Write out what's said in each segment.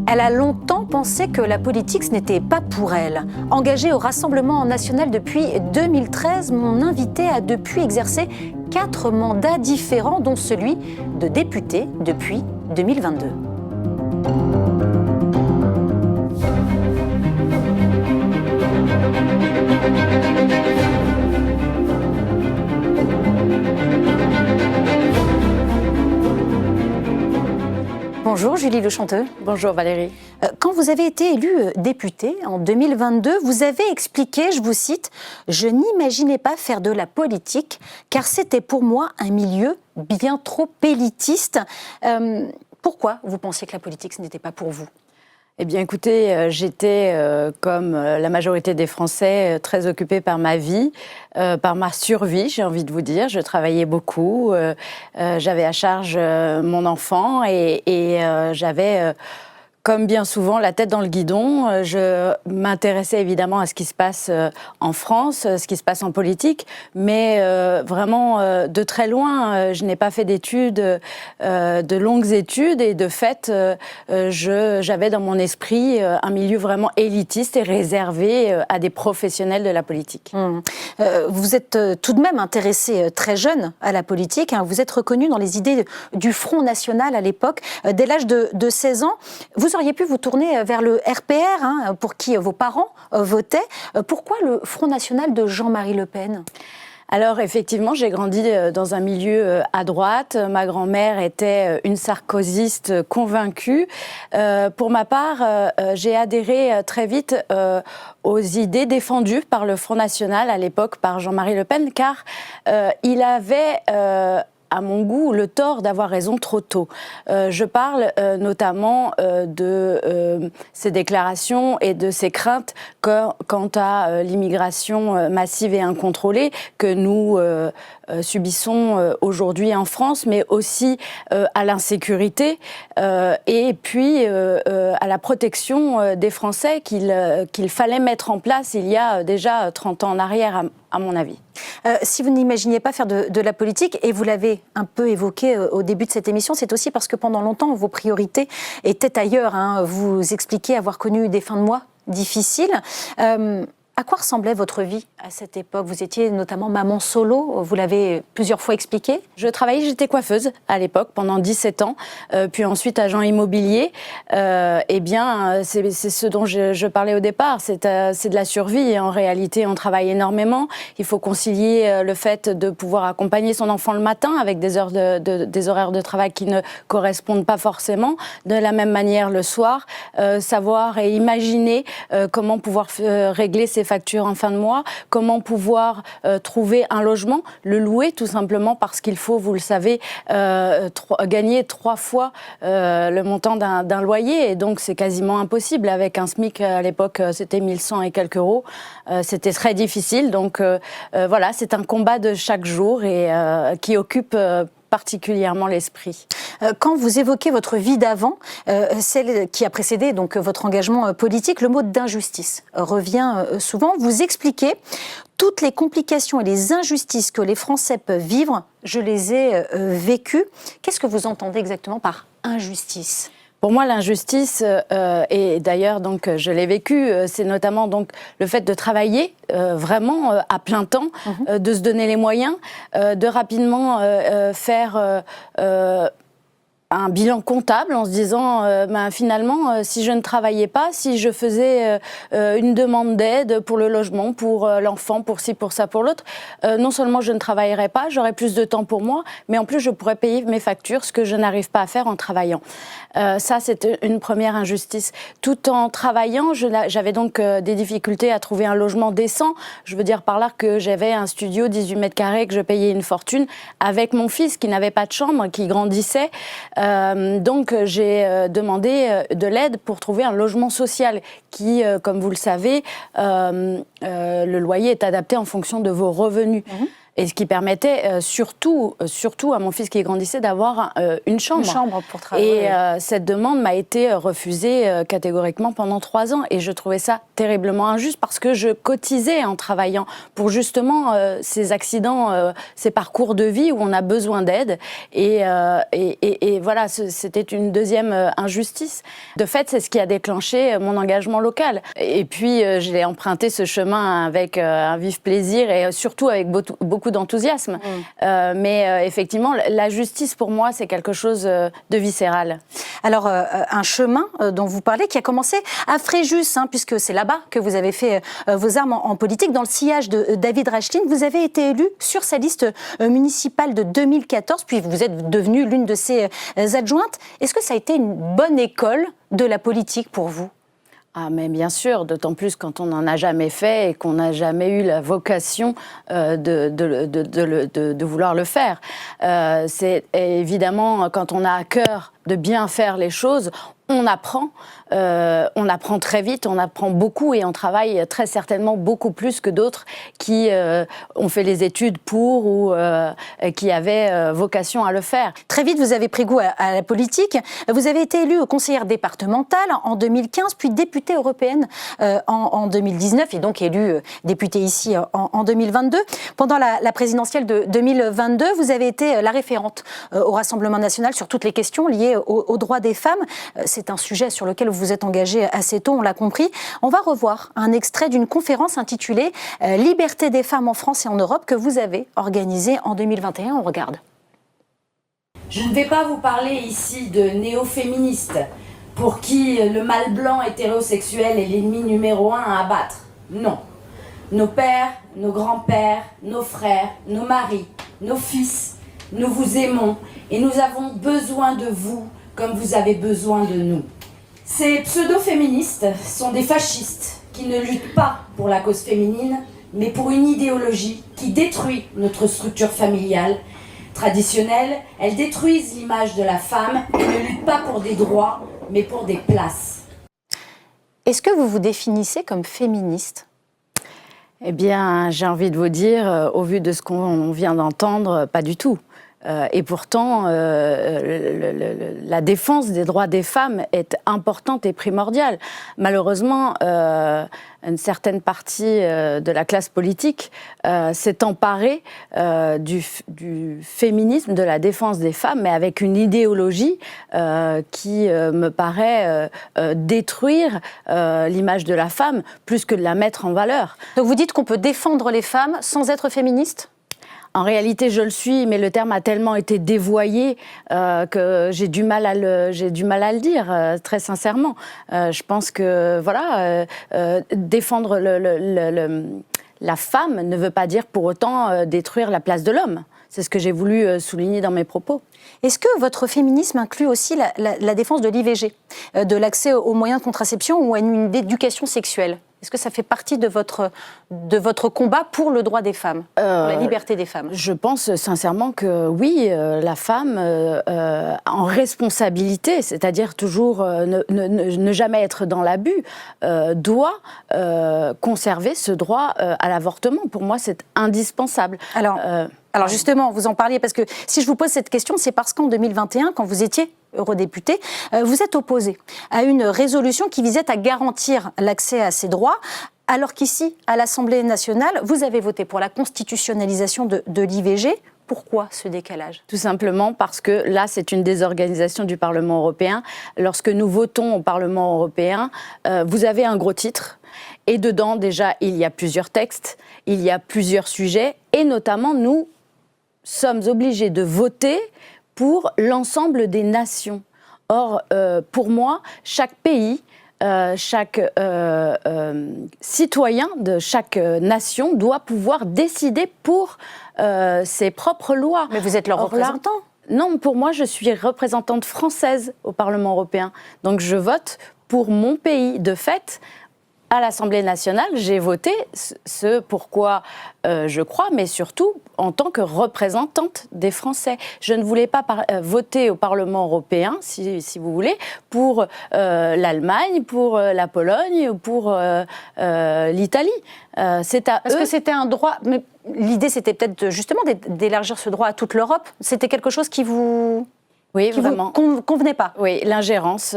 Elle a longtemps pensé que la politique, ce n'était pas pour elle. Engagée au Rassemblement national depuis 2013, mon invité a depuis exercé 4 mandats différents, dont celui de député depuis 2022. Bonjour Julie Le Chanteux. Bonjour Valérie. Quand vous avez été élue députée en 2022, vous avez expliqué, je vous cite, « Je n'imaginais pas faire de la politique car c'était pour moi un milieu bien trop élitiste ». Pourquoi vous pensiez que la politique ce n'était pas pour vous ? Eh bien écoutez, j'étais, comme la majorité des Français, très occupée par ma vie, par ma survie, j'ai envie de vous dire. Je travaillais beaucoup, j'avais à charge mon enfant et j'avais... Comme bien souvent, la tête dans le guidon, je m'intéressais évidemment à ce qui se passe en France, ce qui se passe en politique, mais vraiment de très loin. Je n'ai pas fait d'études, de longues études, et de fait, j'avais dans mon esprit un milieu vraiment élitiste et réservé à des professionnels de la politique. Vous êtes tout de même intéressé très jeune à la politique, hein. Vous êtes reconnu dans les idées du Front National à l'époque. Dès l'âge de 16 ans, vous auriez pu vous tourner vers le RPR, hein, pour qui vos parents votaient. Pourquoi le Front National de Jean-Marie Le Pen ? Alors effectivement, j'ai grandi dans un milieu à droite. Ma grand-mère était une sarkozyste convaincue. Pour ma part, j'ai adhéré très vite aux idées défendues par le Front National à l'époque, par Jean-Marie Le Pen, car il avait... à mon goût, le tort d'avoir raison trop tôt. Je parle notamment de ses déclarations et de ses craintes quant à l'immigration massive et incontrôlée que nous subissons aujourd'hui en France, mais aussi à l'insécurité et puis à la protection des Français qu'il fallait mettre en place il y a déjà 30 ans en arrière, à mon avis. Si vous n'imaginiez pas faire de la politique, et vous l'avez un peu évoqué au début de cette émission, c'est aussi parce que pendant longtemps, vos priorités étaient ailleurs, hein. Vous expliquez avoir connu des fins de mois difficiles. À quoi ressemblait votre vie à cette époque ? Vous étiez notamment maman solo, vous l'avez plusieurs fois expliqué. Je travaillais, j'étais coiffeuse à l'époque pendant 17 ans, puis ensuite agent immobilier. Eh bien, c'est ce dont je parlais au départ, c'est de la survie. En réalité, on travaille énormément. Il faut concilier le fait de pouvoir accompagner son enfant le matin avec des horaires de travail qui ne correspondent pas forcément. De la même manière, le soir, savoir et imaginer comment pouvoir régler ses factures en fin de mois, comment pouvoir trouver un logement, le louer tout simplement parce qu'il faut, vous le savez, gagner 3 fois le montant d'un loyer, et donc c'est quasiment impossible. Avec un SMIC à l'époque, c'était 1100 et quelques euros, c'était très difficile, donc voilà, c'est un combat de chaque jour et qui occupe particulièrement l'esprit. Quand vous évoquez votre vie d'avant, celle qui a précédé donc votre engagement politique, le mot d'injustice revient souvent. Vous expliquez toutes les complications et les injustices que les Français peuvent vivre, je les ai vécues. Qu'est-ce que vous entendez exactement par injustice ? Pour moi, l'injustice, et d'ailleurs donc je l'ai vécu, c'est notamment donc le fait de travailler vraiment à plein temps, de se donner les moyens, de rapidement faire un bilan comptable en se disant finalement si je ne travaillais pas, si je faisais une demande d'aide pour le logement, pour l'enfant, pour ci, pour ça, pour l'autre, non seulement je ne travaillerais pas, j'aurais plus de temps pour moi, mais en plus je pourrais payer mes factures, ce que je n'arrive pas à faire en travaillant. Ça, c'est une première injustice. Tout en travaillant, j'avais donc des difficultés à trouver un logement décent. Je veux dire par là que j'avais un studio 18 mètres carrés que je payais une fortune avec mon fils qui n'avait pas de chambre, qui grandissait. Donc j'ai demandé de l'aide pour trouver un logement social qui, comme vous le savez, le loyer est adapté en fonction de vos revenus. Et ce qui permettait surtout à mon fils qui grandissait d'avoir une chambre. Une chambre pour travailler. Et cette demande m'a été refusée catégoriquement pendant 3 ans. Et je trouvais ça terriblement injuste parce que je cotisais en travaillant pour justement ces accidents, ces parcours de vie où on a besoin d'aide. Et voilà, c'était une deuxième injustice. De fait, c'est ce qui a déclenché mon engagement local. Et puis, j'ai emprunté ce chemin avec un vif plaisir et surtout avec beaucoup d'enthousiasme. Mais effectivement, la justice, pour moi, c'est quelque chose de viscéral. Alors, un chemin dont vous parlez qui a commencé à Fréjus, puisque c'est là-bas que vous avez fait vos armes en politique. Dans le sillage de David Rachlin, vous avez été élu sur sa liste municipale de 2014, puis vous êtes devenue l'une de ses adjointes. Est-ce que ça a été une bonne école de la politique pour vous ? Ah, mais bien sûr, d'autant plus quand on n'en a jamais fait et qu'on n'a jamais eu la vocation de vouloir le faire. C'est évidemment, quand on a à cœur de bien faire les choses, on apprend très vite, on apprend beaucoup et on travaille très certainement beaucoup plus que d'autres qui ont fait les études pour ou qui avaient vocation à le faire. Très vite, vous avez pris goût à la politique. Vous avez été élue conseillère départementale en 2015, puis députée européenne en 2019 et donc élue députée ici en 2022. Pendant la présidentielle de 2022, vous avez été la référente au Rassemblement national sur toutes les questions liées aux droits des femmes. C'est un sujet sur lequel vous êtes engagé assez tôt, on l'a compris. On va revoir un extrait d'une conférence intitulée « Liberté des femmes en France et en Europe » que vous avez organisée en 2021. On regarde. Je ne vais pas vous parler ici de néo-féministes pour qui le mâle blanc hétérosexuel est l'ennemi numéro 1 à abattre. Non. Nos pères, nos grands-pères, nos frères, nos maris, nos fils, nous vous aimons et nous avons besoin de vous comme vous avez besoin de nous. Ces pseudo-féministes sont des fascistes qui ne luttent pas pour la cause féminine, mais pour une idéologie qui détruit notre structure familiale traditionnelle. Elles détruisent l'image de la femme et ne luttent pas pour des droits, mais pour des places. Est-ce que vous vous définissez comme féministe ? Eh bien, j'ai envie de vous dire, au vu de ce qu'on vient d'entendre, pas du tout. Et pourtant, la défense des droits des femmes est importante et primordiale. Malheureusement, une certaine partie de la classe politique s'est emparée du féminisme, de la défense des femmes, mais avec une idéologie qui me paraît détruire l'image de la femme plus que de la mettre en valeur. Donc vous dites qu'on peut défendre les femmes sans être féministe ? En réalité, je le suis, mais le terme a tellement été dévoyé que j'ai du mal à le dire, très sincèrement. Je pense que, voilà, défendre la femme ne veut pas dire pour autant détruire la place de l'homme. C'est ce que j'ai voulu souligner dans mes propos. Est-ce que votre féminisme inclut aussi la défense de l'IVG, de l'accès aux moyens de contraception ou à une éducation sexuelle ? Est-ce que ça fait partie de votre combat pour le droit des femmes, pour la liberté des femmes ? Je pense sincèrement que oui, la femme en responsabilité, c'est-à-dire toujours ne jamais être dans l'abus, doit conserver ce droit à l'avortement. Pour moi, c'est indispensable. Alors justement, vous en parliez parce que si je vous pose cette question, c'est parce qu'en 2021, quand vous étiez eurodéputé, vous êtes opposé à une résolution qui visait à garantir l'accès à ces droits, alors qu'ici, à l'Assemblée nationale, vous avez voté pour la constitutionnalisation de l'IVG. Pourquoi ce décalage ? Tout simplement parce que là, c'est une désorganisation du Parlement européen. Lorsque nous votons au Parlement européen, vous avez un gros titre. Et dedans, déjà, il y a plusieurs textes, il y a plusieurs sujets. Et notamment, nous sommes obligés de voter pour l'ensemble des nations. Or, pour moi, chaque pays, chaque citoyen de chaque nation doit pouvoir décider pour ses propres lois. Mais vous êtes leur représentant ? Non, pour moi, je suis représentante française au Parlement européen. Donc, je vote pour mon pays. De fait, à l'Assemblée nationale, j'ai voté ce pourquoi je crois, mais surtout en tant que représentante des Français. Je ne voulais pas voter au Parlement européen, si vous voulez, pour l'Allemagne, pour la Pologne ou pour l'Italie. C'est à eux. Parce que c'était un droit... Mais l'idée, c'était peut-être justement d'élargir ce droit à toute l'Europe. C'était quelque chose qui vous... Oui, qui vraiment. vous convenait pas. Oui, l'ingérence,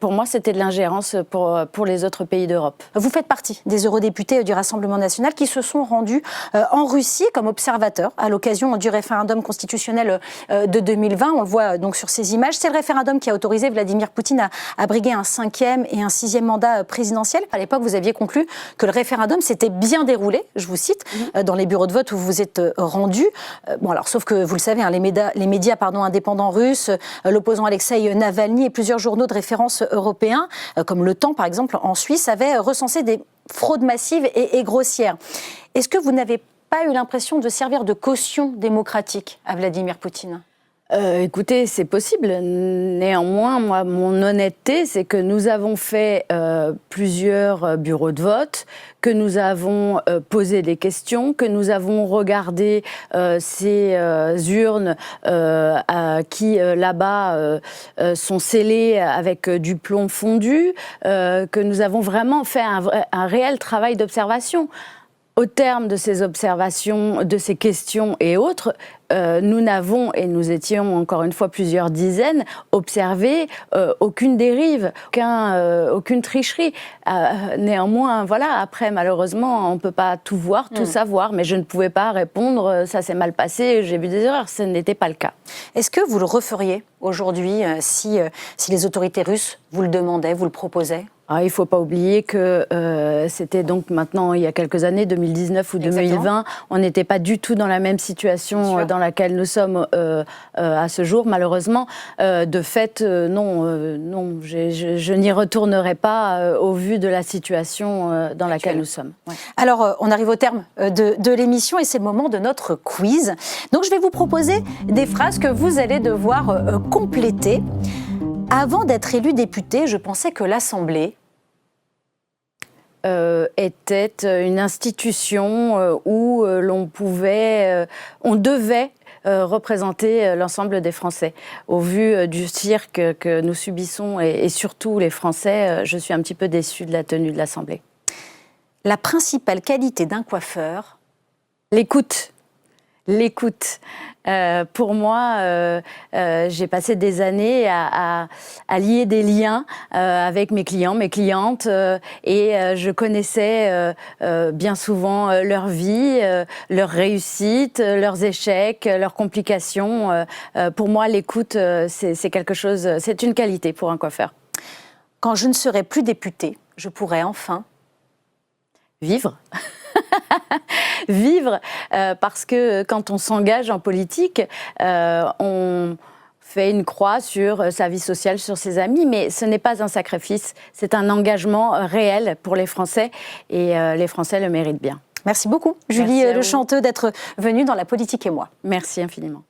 pour moi, c'était de l'ingérence pour les autres pays d'Europe. Vous faites partie des eurodéputés du Rassemblement national qui se sont rendus en Russie comme observateurs à l'occasion du référendum constitutionnel de 2020. On le voit donc sur ces images. C'est le référendum qui a autorisé Vladimir Poutine à briguer un 5e et un 6e mandat présidentiel. À l'époque, vous aviez conclu que le référendum s'était bien déroulé, je vous cite, dans les bureaux de vote où vous vous êtes rendus. Bon, alors, sauf que vous le savez, hein, les médias indépendants russes, l'opposant Alexeï Navalny et plusieurs journaux de référence européens, comme Le Temps par exemple en Suisse, avaient recensé des fraudes massives et grossières. Est-ce que vous n'avez pas eu l'impression de servir de caution démocratique à Vladimir Poutine ? Écoutez, c'est possible. Néanmoins, moi, mon honnêteté, c'est que nous avons fait plusieurs bureaux de vote, que nous avons posé des questions, que nous avons regardé ces urnes qui, là-bas, sont scellées avec du plomb fondu, que nous avons vraiment fait un réel travail d'observation. Au terme de ces observations, de ces questions et autres, nous n'avons, et nous étions encore une fois plusieurs dizaines, observé aucune dérive, aucune tricherie. Néanmoins, voilà, après, malheureusement, on ne peut pas tout voir, tout savoir, mais je ne pouvais pas répondre, ça s'est mal passé, j'ai vu des erreurs, ce n'était pas le cas. Est-ce que vous le referiez aujourd'hui si les autorités russes vous le demandaient, vous le proposaient ? Il ne faut pas oublier que c'était donc maintenant, il y a quelques années, 2019 ou 2020, exactement. On n'était pas du tout dans la même situation dans laquelle nous sommes à ce jour, malheureusement. De fait, non, je n'y retournerai pas au vu de la situation dans laquelle nous sommes. Ouais. Alors, on arrive au terme de l'émission et c'est le moment de notre quiz. Donc, je vais vous proposer des phrases que vous allez devoir compléter. Avant d'être élu député, je pensais que l'Assemblée était une institution où on devait représenter l'ensemble des Français. Au vu du cirque que nous subissons et surtout les Français, je suis un petit peu déçue de la tenue de l'Assemblée. La principale qualité d'un coiffeur ? L'écoute. L'écoute. Pour moi, j'ai passé des années à lier des liens avec mes clients, mes clientes, et je connaissais bien souvent leur vie, leurs réussites, leurs échecs, leurs complications. Pour moi, l'écoute, c'est quelque chose, c'est une qualité pour un coiffeur. Quand je ne serai plus députée, je pourrai enfin vivre. Vivre, parce que quand on s'engage en politique, on fait une croix sur sa vie sociale, sur ses amis, mais ce n'est pas un sacrifice, c'est un engagement réel pour les Français, et les Français le méritent bien. Merci beaucoup, Julie Le Chanteux, d'être venue dans La Politique et moi. Merci infiniment.